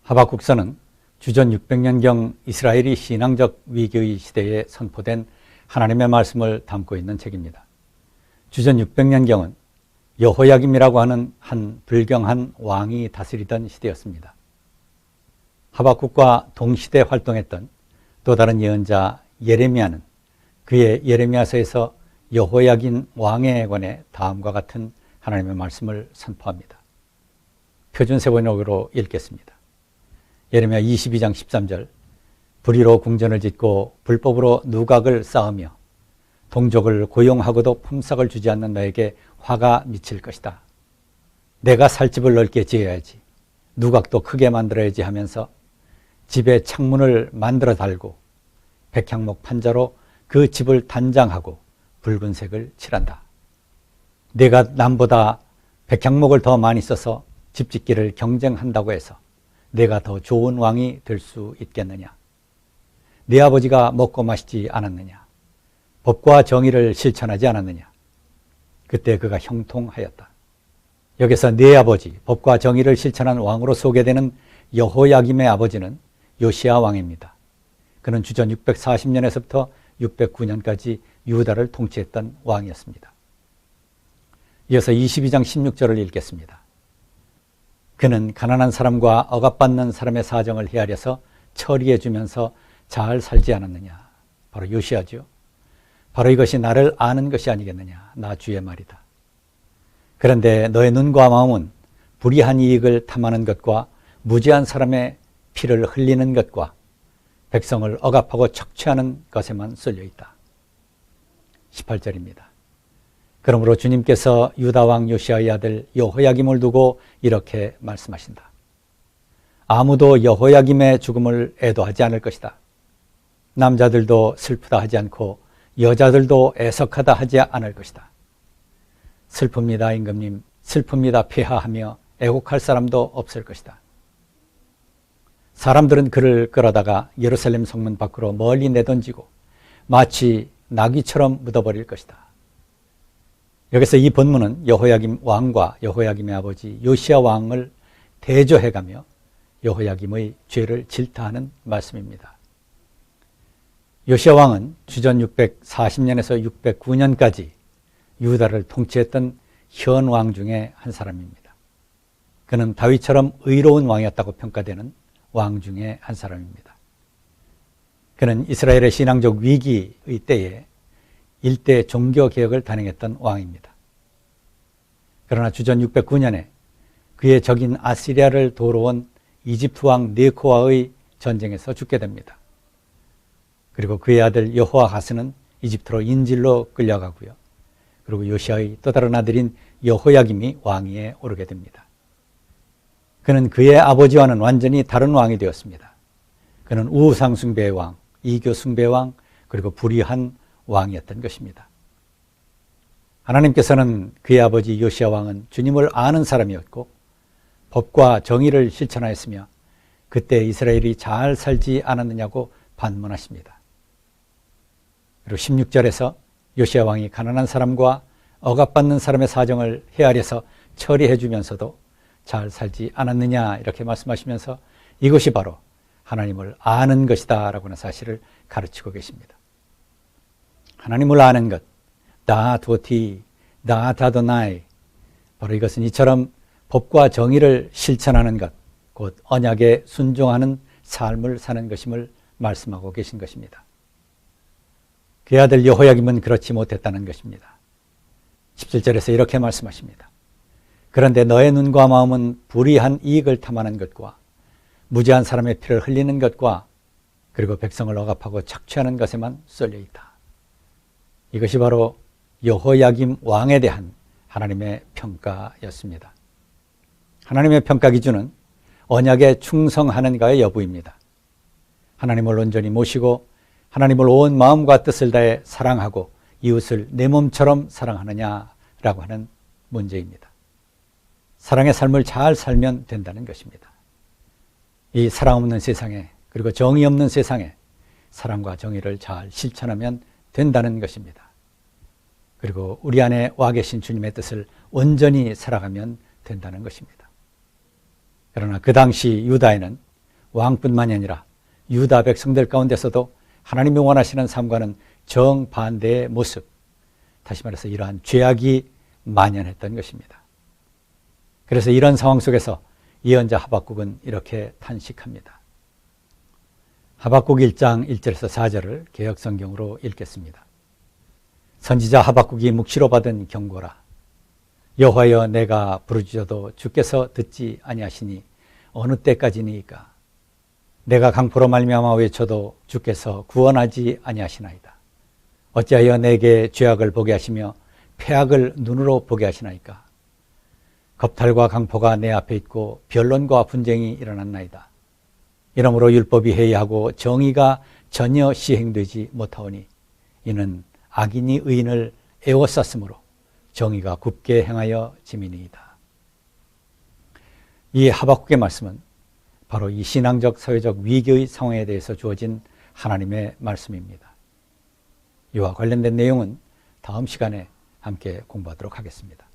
하박국서는 주전 600년경 이스라엘이 신앙적 위기의 시대에 선포된 하나님의 말씀을 담고 있는 책입니다. 주전 600년경은 여호야김이라고 하는 한 불경한 왕이 다스리던 시대였습니다. 하박국과 동시대 활동했던 또 다른 예언자 예레미야는 그의 예레미야서에서 여호야긴 왕에 관해 다음과 같은 하나님의 말씀을 선포합니다. 표준세번역으로 읽겠습니다. 예레미야 22장 13절 불의로 궁전을 짓고 불법으로 누각을 쌓으며 동족을 고용하고도 품삯을 주지 않는 너에게 화가 미칠 것이다. 내가 살 집을 넓게 지어야지, 누각도 크게 만들어야지 하면서 집에 창문을 만들어 달고 백향목 판자로 그 집을 단장하고 붉은색을 칠한다. 내가 남보다 백향목을 더 많이 써서 집 짓기를 경쟁한다고 해서 내가 더 좋은 왕이 될 수 있겠느냐? 네 아버지가 먹고 마시지 않았느냐? 법과 정의를 실천하지 않았느냐? 그때 그가 형통하였다. 여기서 네 아버지, 법과 정의를 실천한 왕으로 소개되는 여호야김의 아버지는 요시야 왕입니다. 그는 주전 640년에서부터 609년까지 유다를 통치했던 왕이었습니다. 이어서 22장 16절을 읽겠습니다. 그는 가난한 사람과 억압받는 사람의 사정을 헤아려서 처리해 주면서 잘 살지 않았느냐. 바로 요시야죠. 바로 이것이 나를 아는 것이 아니겠느냐. 나 주의 말이다. 그런데 너의 눈과 마음은 불의한 이익을 탐하는 것과 무지한 사람의 피를 흘리는 것과 백성을 억압하고 척취하는 것에만 쏠려 있다. 18절입니다. 그러므로 주님께서 유다 왕 요시야의 아들 여호야김을 두고 이렇게 말씀하신다. 아무도 여호야김의 죽음을 애도하지 않을 것이다. 남자들도 슬프다 하지 않고 여자들도 애석하다 하지 않을 것이다. 슬픕니다 임금님, 슬픕니다 폐하하며 애곡할 사람도 없을 것이다. 사람들은 그를 끌어다가 예루살렘 성문 밖으로 멀리 내던지고 마치 나귀처럼 묻어버릴 것이다. 여기서 이 본문은 여호야김 왕과 여호야김의 아버지 요시야 왕을 대조해가며 여호야김의 죄를 질타하는 말씀입니다. 요시야 왕은 주전 640년에서 609년까지 유다를 통치했던 현 왕 중에 한 사람입니다. 그는 다윗처럼 의로운 왕이었다고 평가되는 왕 중에 한 사람입니다. 그는 이스라엘의 신앙적 위기의 때에 일대 종교개혁을 단행했던 왕입니다. 그러나 주전 609년에 그의 적인 아시리아를 도우러 온 이집트 왕 네코와의 전쟁에서 죽게 됩니다. 그리고 그의 아들 여호아하스는 이집트로 인질로 끌려가고요. 그리고 요시야의 또 다른 아들인 여호야김이 왕위에 오르게 됩니다. 그는 그의 아버지와는 완전히 다른 왕이 되었습니다. 그는 우상 숭배의 왕, 이교 숭배의 왕, 그리고 불의한 왕이었던 것입니다. 하나님께서는 그의 아버지 요시야 왕은 주님을 아는 사람이었고 법과 정의를 실천하였으며 그때 이스라엘이 잘 살지 않았느냐고 반문하십니다. 그리고 16절에서 요시야 왕이 가난한 사람과 억압받는 사람의 사정을 헤아려서 처리해 주면서도 잘 살지 않았느냐 이렇게 말씀하시면서 이것이 바로 하나님을 아는 것이다 라고 하는 사실을 가르치고 계십니다. 하나님을 아는 것, 다도티, 다다도나이, 바로 이것은 이처럼 법과 정의를 실천하는 것, 곧 언약에 순종하는 삶을 사는 것임을 말씀하고 계신 것입니다. 그의 아들 여호야김은 그렇지 못했다는 것입니다. 17절에서 이렇게 말씀하십니다. 그런데 너의 눈과 마음은 불의한 이익을 탐하는 것과 무지한 사람의 피를 흘리는 것과 그리고 백성을 억압하고 착취하는 것에만 쏠려 있다. 이것이 바로 여호야김 왕에 대한 하나님의 평가였습니다. 하나님의 평가 기준은 언약에 충성하는가의 여부입니다. 하나님을 온전히 모시고 하나님을 온 마음과 뜻을 다해 사랑하고 이웃을 내 몸처럼 사랑하느냐라고 하는 문제입니다. 사랑의 삶을 잘 살면 된다는 것입니다. 이 사랑 없는 세상에, 그리고 정의 없는 세상에 사랑과 정의를 잘 실천하면 된다는 것입니다. 그리고 우리 안에 와 계신 주님의 뜻을 온전히 살아가면 된다는 것입니다. 그러나 그 당시 유다에는 왕뿐만이 아니라 유다 백성들 가운데서도 하나님이 원하시는 삶과는 정반대의 모습, 다시 말해서 이러한 죄악이 만연했던 것입니다. 그래서 이런 상황 속에서 예언자 하박국은 이렇게 탄식합니다. 하박국 1장 1절에서 4절을 개역성경으로 읽겠습니다. 선지자 하박국이 묵시로 받은 경고라. 여호와여, 내가 부르짖어도 주께서 듣지 아니하시니 어느 때까지니이까. 내가 강포로 말미암아 외쳐도 주께서 구원하지 아니하시나이다. 어찌하여 내게 죄악을 보게 하시며 패악을 눈으로 보게 하시나이까. 겁탈과 강포가 내 앞에 있고 변론과 분쟁이 일어났나이다. 이러므로 율법이 해이하고 정의가 전혀 시행되지 못하오니 이는 악인이 의인을 애워쌌으므로 정의가 굽게 행하여 짐이니이다. 이 하박국의 말씀은 바로 이 신앙적 사회적 위기의 상황에 대해서 주어진 하나님의 말씀입니다. 이와 관련된 내용은 다음 시간에 함께 공부하도록 하겠습니다.